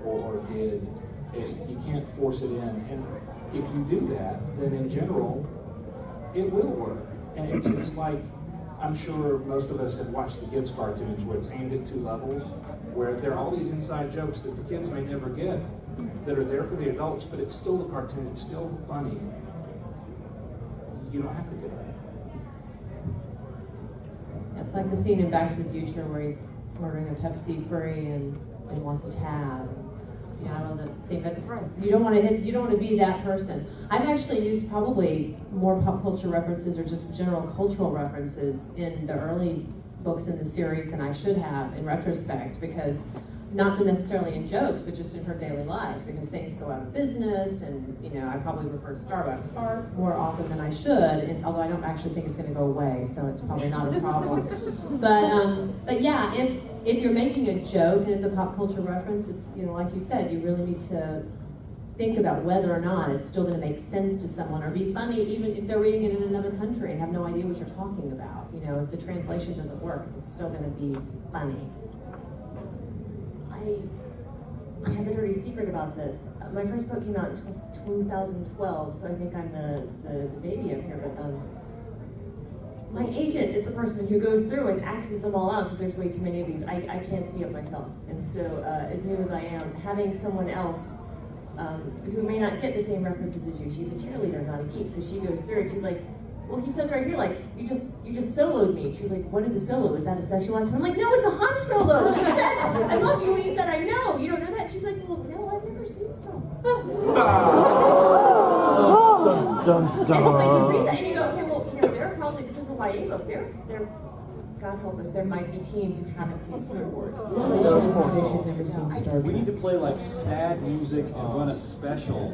or did. You can't force it in. And if you do that, then in general, it will work. And it's like, I'm sure most of us have watched the kids' cartoons where it's aimed at two levels, where there are all these inside jokes that the kids may never get, that are there for the adults, but it's still a cartoon, it's still funny. You don't have to get it. It's like the scene in Back to the Future where he's ordering a Pepsi free and wants a tab. Yeah, well, that scene, but you don't want to be that person. I've actually used probably more pop culture references or just general cultural references in the early books in the series than I should have in retrospect, because not so necessarily in jokes, but just in her daily life, because things go out of business, and I probably refer to Starbucks far more often than I should, and although I don't actually think it's going to go away, so it's probably not a problem. But yeah, if you're making a joke and it's a pop culture reference, it's like you said, you really need to think about whether or not it's still going to make sense to someone or be funny, even if they're reading it in another country and have no idea what you're talking about. If the translation doesn't work, it's still going to be funny. I have a dirty secret about this. My first book came out in 2012, so I think I'm the baby up here, but my agent is the person who goes through and axes them all out, since there's way too many of these. I can't see it myself. And so, as new as I am, having someone else who may not get the same references as you, she's a cheerleader, not a geek, so she goes through and she's like, well, he says right here, like, you just soloed me. She was like, what is a solo? Is that a sexual act? I'm like, no, it's a Han Solo. She said, I love you, and he said, I know. You don't know that? She's like, well, no, I've never seen Star Wars. Dun, dun, And when you read that, and you go, okay, well, there are probably, this is a YA book, there, God help us, there might be teens who haven't seen Star Wars. We need to play like sad music and run a special.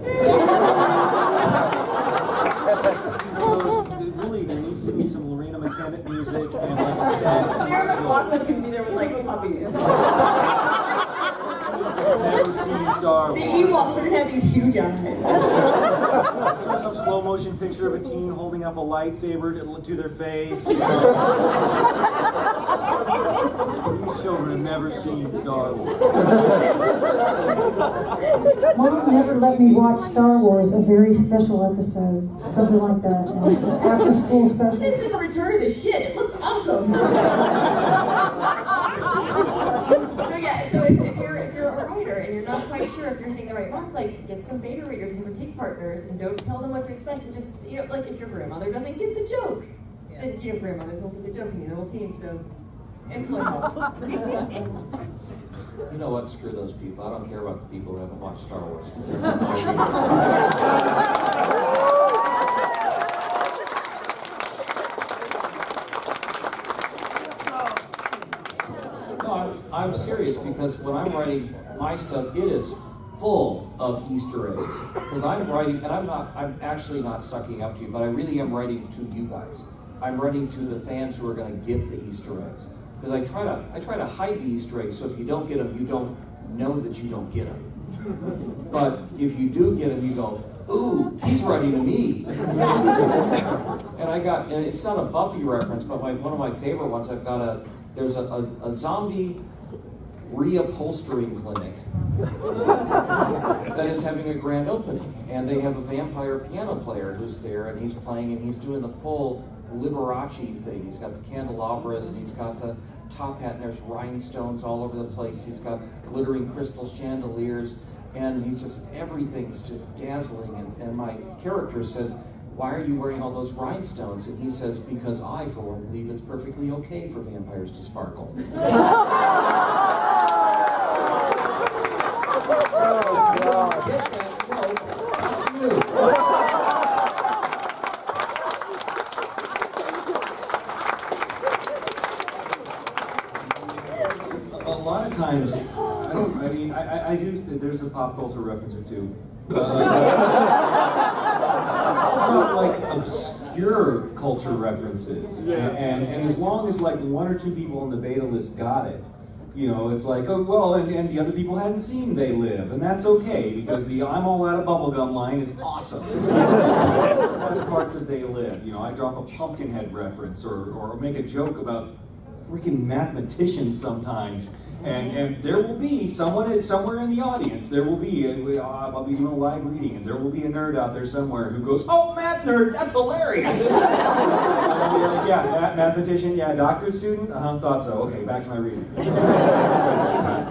Really, there needs to be some Lorena McKennitt music and like a sad. Sarah McLachlan's gonna be there with like puppies. Never seen Star Wars. The Ewoks are gonna have these huge eyes. Show some slow motion picture of a teen holding up a lightsaber to their face. These children have never seen Star Wars. Mom never let me watch Star Wars, a very special episode, something like that, after school special. This is a return of the shit. It looks awesome. So if you're a writer and you're not quite sure if you're hitting the right mark, like get some beta readers and critique partners, and don't tell them what to expect. And just like if your grandmother doesn't get the joke, then grandmothers won't get the joke, and neither will teens. So employ help. You know what? Screw those people. I don't care about the people who haven't watched Star Wars. No, I'm serious, because when I'm writing my stuff, it is full of Easter eggs. Because I'm writing, and I'm actually not sucking up to you, but I really am writing to you guys. I'm writing to the fans who are going to get the Easter eggs. Because I try to hide the Easter eggs, so if you don't get them, you don't know that you don't get them. But if you do get them, you go, ooh, he's writing to me. And it's not a Buffy reference, but one of my favorite ones, there's a zombie reupholstering clinic that is having a grand opening. And they have a vampire piano player who's there, and he's playing, and he's doing the full Liberace thing. He's got the candelabras, and he's got the top hat, and there's rhinestones all over the place. He's got glittering crystal chandeliers, and everything's just dazzling. And my character says, why are you wearing all those rhinestones? And he says, because I, for one, believe it's perfectly okay for vampires to sparkle. A lot of times, I do, there's a pop culture reference or two. Like obscure culture references. And as long as like one or two people on the beta list got it, it's like, oh, well, and the other people hadn't seen They Live, and that's okay, because the I'm all out of bubblegum line is awesome. It's one of the best parts of They Live. I drop a Pumpkinhead reference or make a joke about freaking mathematicians sometimes. And there will be someone somewhere in the audience, there will be, I'll be doing a live reading, and there will be a nerd out there somewhere who goes, "Oh, math nerd, that's hilarious!" I'll be like, "Yeah, mathematician, yeah, doctorate student, thought so. Okay, back to my reading."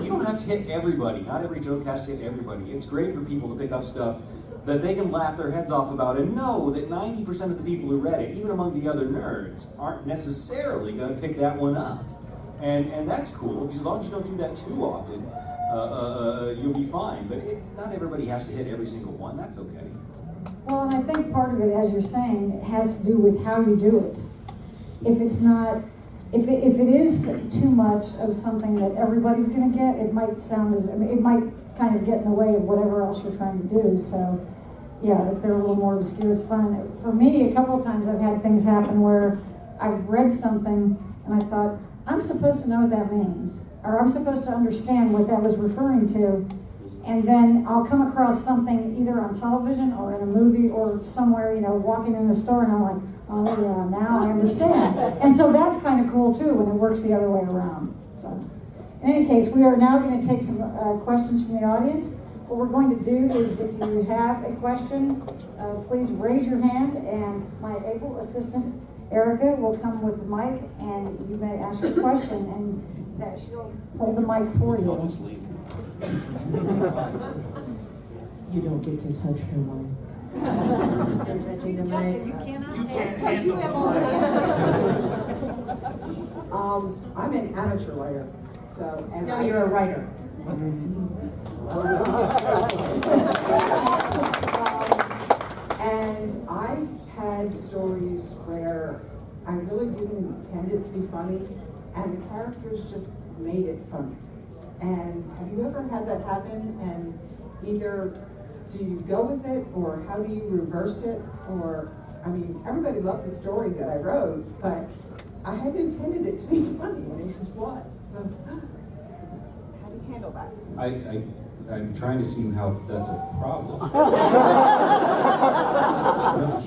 You don't have to hit everybody. Not every joke has to hit everybody. It's great for people to pick up stuff that they can laugh their heads off about and know that 90% of the people who read it, even among the other nerds, aren't necessarily going to pick that one up. And that's cool. As long as you don't do that too often, you'll be fine. But not everybody has to hit every single one. That's okay. Well, and I think part of it, as you're saying, it has to do with how you do it. If it's not, if it is too much of something that everybody's going to get, it might sound as, it might kind of get in the way of whatever else you're trying to do. So, yeah, if they're a little more obscure, it's fun. For me, a couple of times I've had things happen where I've read something and I thought, I'm supposed to know what that means, or I'm supposed to understand what that was referring to, and then I'll come across something either on television or in a movie or somewhere, walking in the store, and I'm like, oh yeah, now I understand. And so that's kind of cool too when it works the other way around. So, in any case, we are now going to take some questions from the audience. What we're going to do is, if you have a question, please raise your hand, and my able assistant, Erica, will come with the mic, and you may ask your question, and that she'll hold the mic for you. You don't get to touch her mic. You touch it, you cannot take it. I'm an amateur writer, so. No, you're a writer. And I've had stories where I really didn't intend it to be funny, and the characters just made it funny. And have you ever had that happen? And either do you go with it, or how do you reverse it? Or, everybody loved the story that I wrote, but I hadn't intended it to be funny, and it just was. So, how do you handle that? I'm trying to see how that's a problem.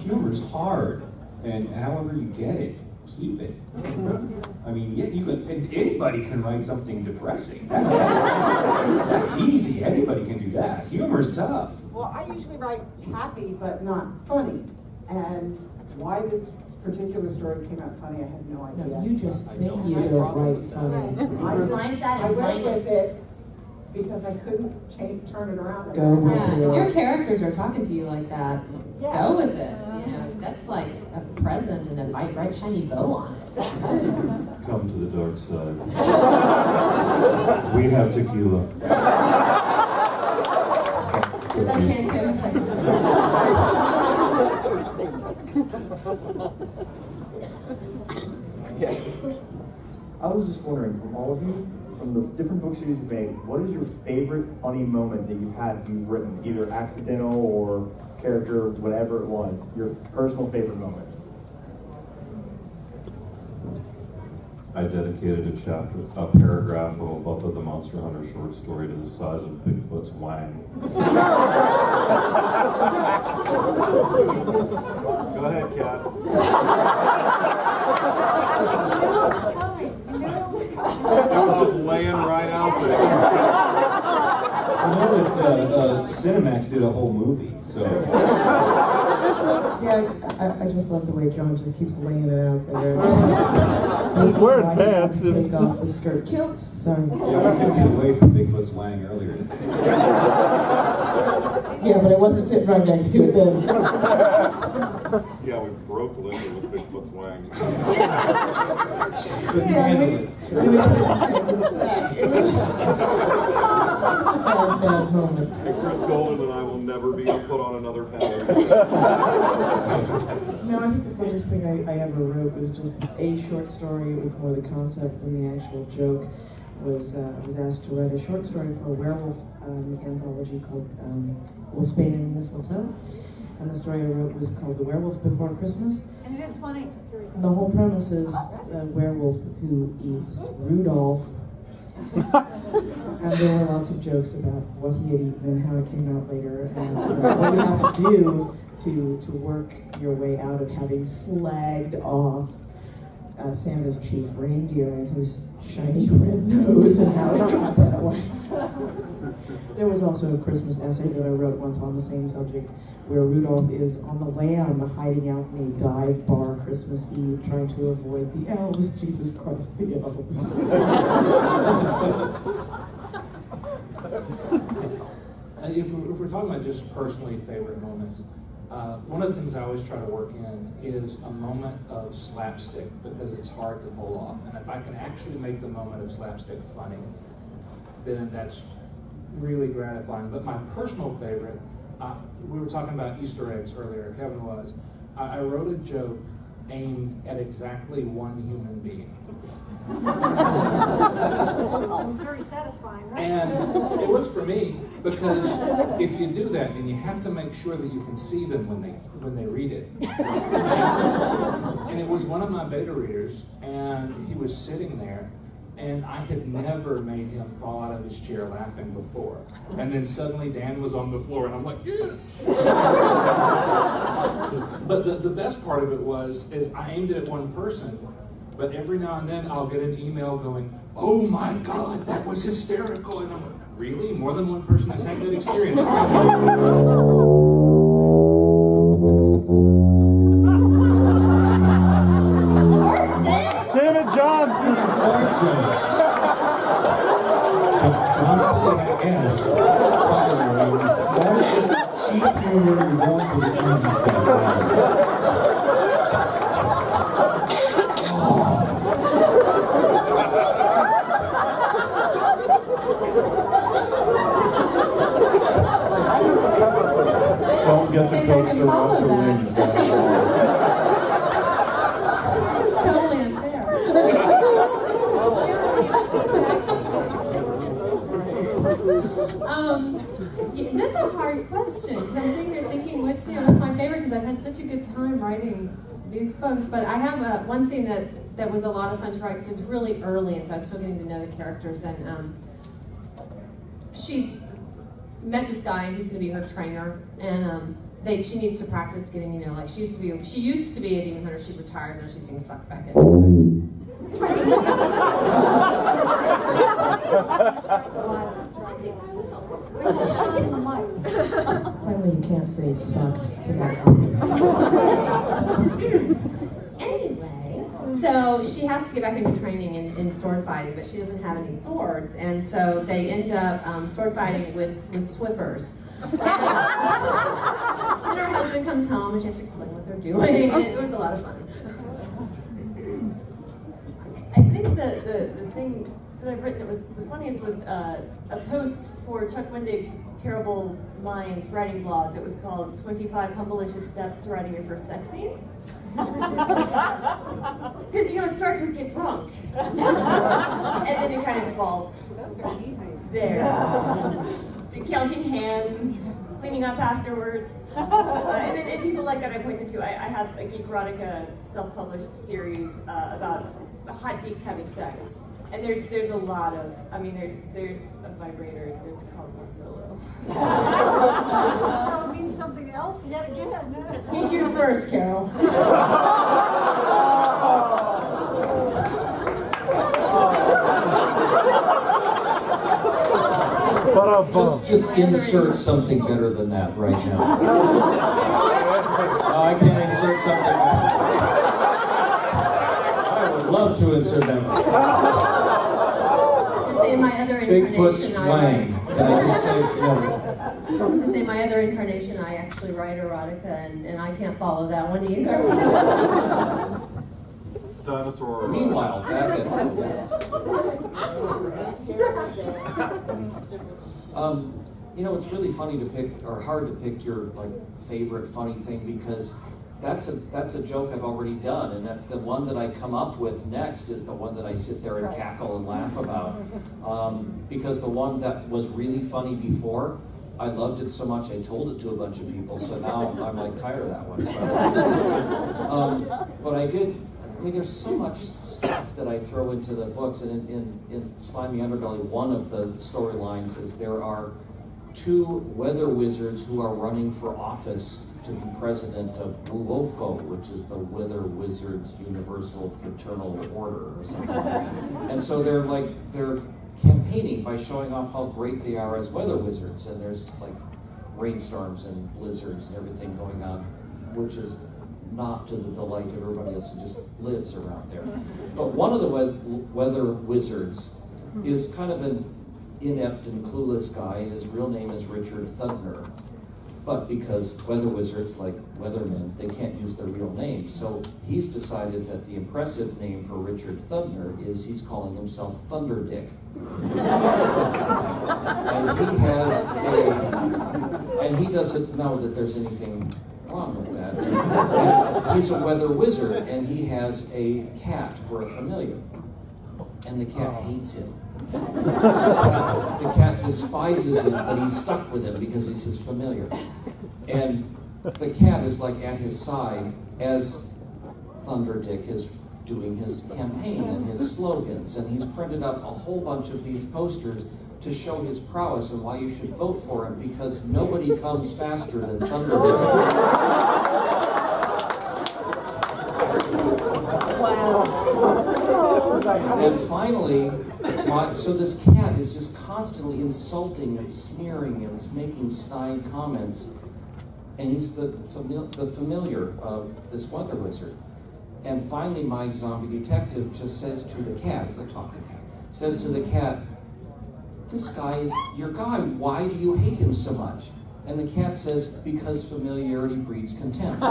Humor's hard, and however you get it, keep it. You can. And anybody can write something depressing. That's easy. Anybody can do that. Humor's tough. Well, I usually write happy, but not funny. And why this particular story came out funny, I had no idea. No, you just think you don't write funny. I went with it because I couldn't turn it around. Go with Yeah, it. if your characters are talking to you like that, go with it. That's like a present and a bright shiny bow on it. Come to the dark side. We have tequila. That's hand sanitizer. I was just wondering, from all of you, from the different book series you've made, what is your favorite funny moment that you've written, either accidental or character, whatever it was, your personal favorite moment? I dedicated a paragraph of a Bubba the Monster Hunter short story to the size of Bigfoot's wang. Go ahead, Kat. It was just laying right out there. I know that Cinemax did a whole movie, so. Yeah, I just love the way John just keeps laying it out there. He's wearing pants. Take off the skirt. Kilt. Sorry. Yeah, we couldn't get away from Bigfoot's wang earlier. Yeah, but I wasn't sitting right next to it then. Yeah, we broke Linda with Bigfoot's wang. Couldn't handle it. It was a bad moment. And Chris Golden and I will never be put on another panel. No, I think the funniest thing I ever wrote was just a short story. It was more the concept than the actual joke. I was asked to write a short story for a werewolf anthology called Wolfsbane and Mistletoe. And the story I wrote was called The Werewolf Before Christmas. And it is funny. And the whole premise is a werewolf who eats Rudolph. And there were lots of jokes about what he had eaten and how it came out later, and what you have to do to work your way out of having slagged off Santa's chief reindeer and his shiny red nose and how it got that way. There was also a Christmas essay that I wrote once on the same subject where Rudolph is on the lam hiding out in a dive bar Christmas Eve trying to avoid the elves. Jesus Christ, the elves. If we're talking about just personally favorite moments, one of the things I always try to work in is a moment of slapstick because it's hard to pull off. And if I can actually make the moment of slapstick funny, then that's really gratifying. But my personal favorite, we were talking about Easter eggs earlier, Kevin was. I wrote a joke aimed at exactly one human being. Very satisfying, right? And it was for me because if you do that, then you have to make sure that you can see them when they read it. And it was one of my beta readers, and he was sitting there, and I had never made him fall out of his chair laughing before. And then suddenly Dan was on the floor, and I'm like, yes! But the best part of it is I aimed it at one person, but every now and then I'll get an email going, oh my God, that was hysterical. And I'm like, really? More than one person has had that experience? David John! Honestly, I asked, that is just cheap humor, you're going for the easy stuff. Don't get the Coke Sriracha wings, guys. This is totally unfair. Yeah, that's a hard question because I'm sitting here thinking, what's my favorite? Because I've had such a good time writing these books. But I have one scene that was a lot of fun to write because it was really early, and so I was still getting to know the characters. And she's met this guy, and he's going to be her trainer, and she needs to practice getting, like she used to be a demon hunter. She's retired now. She's being sucked back into it. Finally, you can't say sucked to that. Anyway, so she has to get back into training in sword fighting, but she doesn't have any swords, and so they end up sword fighting with Swiffers. And her husband comes home, and she has to explain what they're doing, and it was a lot of fun. I think the thing that I've written that was the funniest was a post for Chuck Wendig's Terrible Minds writing blog that was called 25 Humblicious Steps to Writing Your First Sex Scene. Because, it starts with get drunk. And then it kind of devolves there. To counting hands, cleaning up afterwards. And people like that I point them to. I have a Geek Erotica self-published series about hot geeks having sex. And there's a lot of, there's a vibrator that's called one solo. So it means something else yet again. He shoots first, Carol. Just insert something better than that right now. I can't insert something better. I would love to insert that. In my other Bigfoot incarnation, slang. Can I just say, in my other incarnation, I actually write erotica, and I can't follow that one either. Dinosaur. Meanwhile, it's really funny to pick, or hard to pick your favorite funny thing because that's a joke I've already done, and the one that I come up with next is the one that I sit there and cackle and laugh about, because the one that was really funny before, I loved it so much I told it to a bunch of people, so now I'm tired of that one. So. But I did. There's so much stuff that I throw into the books, and in Slimy Underbelly, one of the storylines is there are two weather wizards who are running for office to be president of WUOFO, which is the Wither Wizards Universal Fraternal Order or something like that. And so they're campaigning by showing off how great they are as weather wizards, and there's like rainstorms and blizzards and everything going on, which is not to the delight of everybody else who just lives around there. But one of the weather wizards is kind of an inept and clueless guy, and his real name is Richard Thudner. But because weather wizards, like weathermen, they can't use their real name. So he's decided that the impressive name for Richard Thudner is he's calling himself Thunder Dick. And he doesn't know that there's anything wrong with that. And he's a weather wizard, and he has a cat for a familiar. And the cat hates him. The cat despises him, but he's stuck with him because he's his familiar. And the cat is like at his side as Thunder Dick is doing his campaign and his slogans. And he's printed up a whole bunch of these posters to show his prowess and why you should vote for him, because nobody comes faster than Thunder Dick. And finally, so this cat is just constantly insulting and sneering and making snide comments, and he's the familiar of this weather wizard. And finally, my zombie detective just says to the cat, he's a talking cat, says to the cat, "This guy is your guy. Why do you hate him so much?" And the cat says, "Because familiarity breeds contempt."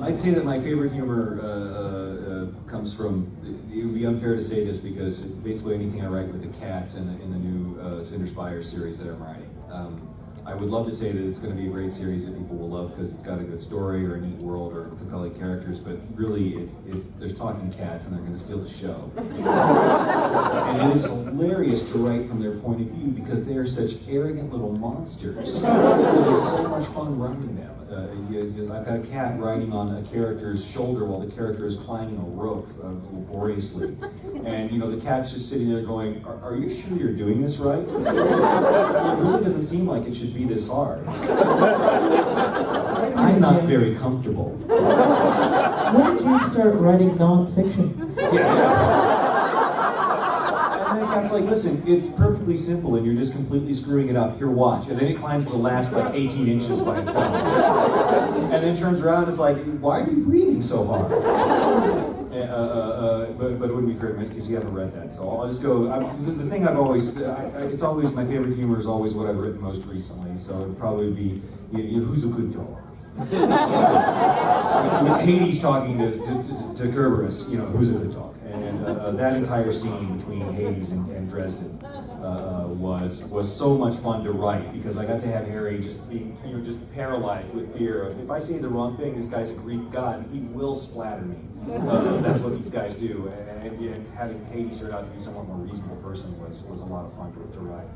I'd say that my favorite humor comes from, it would be unfair to say this because basically anything I write with the cats in the new Cinder Spire series that I'm writing. I would love to say that it's going to be a great series that people will love because it's got a good story or a neat world or compelling characters, but really there's talking cats and they're going to steal the show. And it is hilarious to write from their point of view because they are such arrogant little monsters. It is so much fun writing them. I've got a cat riding on a character's shoulder while the character is climbing a rope laboriously. And the cat's just sitting there going, are you sure you're doing this right? It really doesn't seem like it should be this hard. I'm not very comfortable. When did you start writing nonfiction? And then the cat's like, listen, it's perfectly simple and you're just completely screwing it up. Here, watch. And then it climbs the last 18 inches by itself. And then turns around and is like, why are you breathing so hard? But it wouldn't be fair to mention because you haven't read that. So I'll just go, the thing I've always, it's always, my favorite humor is always what I've written most recently. So it'd probably be, who's a good dog? When Hades talking to Kerberos, who's a good dog? And that entire scene between Hades and Dresden was so much fun to write because I got to have Harry just being just paralyzed with fear of if I say the wrong thing, this guy's a Greek god and he will splatter me. That's what these guys do, and having Hades turn out to be a somewhat more reasonable person was a lot of fun to write.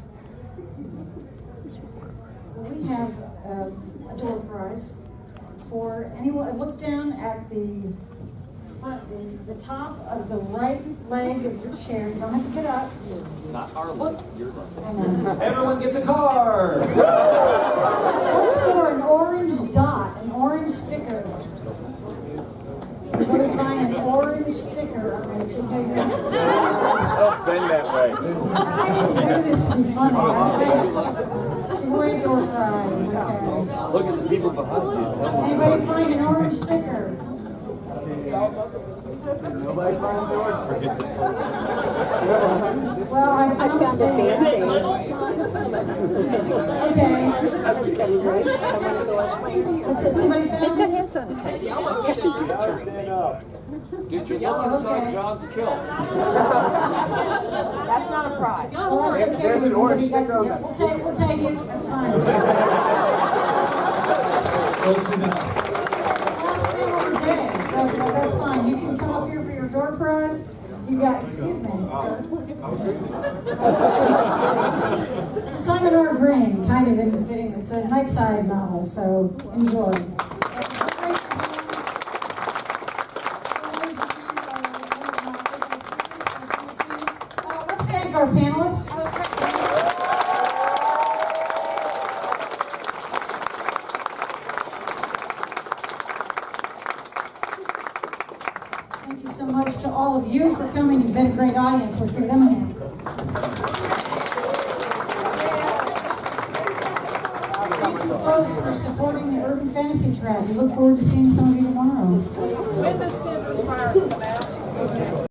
We have a door prize for anyone. Look down at the front, the top of the right leg of your chair. You don't have to get up. Not our leg, your leg. Everyone gets a card! Look for an orange dot, an orange sticker. You're going to find an orange sticker on it. Bend that way. I didn't do this to be funny. Great door prize. Okay. Look at the people behind you. Anybody find an orange sticker? Nobody finds yours. Forget the Well, I found a band-aid. Okay. What's it? Somebody found it? Did you look inside John's kill? That's not a prize. Oh, that's okay. There's an orange sticker on We'll take it. That's fine. Close enough. Okay, that's fine. You can come up here for your door prize. You got, excuse me, sir. Simon R. Green, kind of fitting. It's a Nightside novel, so enjoy. Let's thank our panel. been a great audience. Let's give them a hand. Thank you, folks, for supporting the Urban Fantasy Track. We look forward to seeing some of you tomorrow.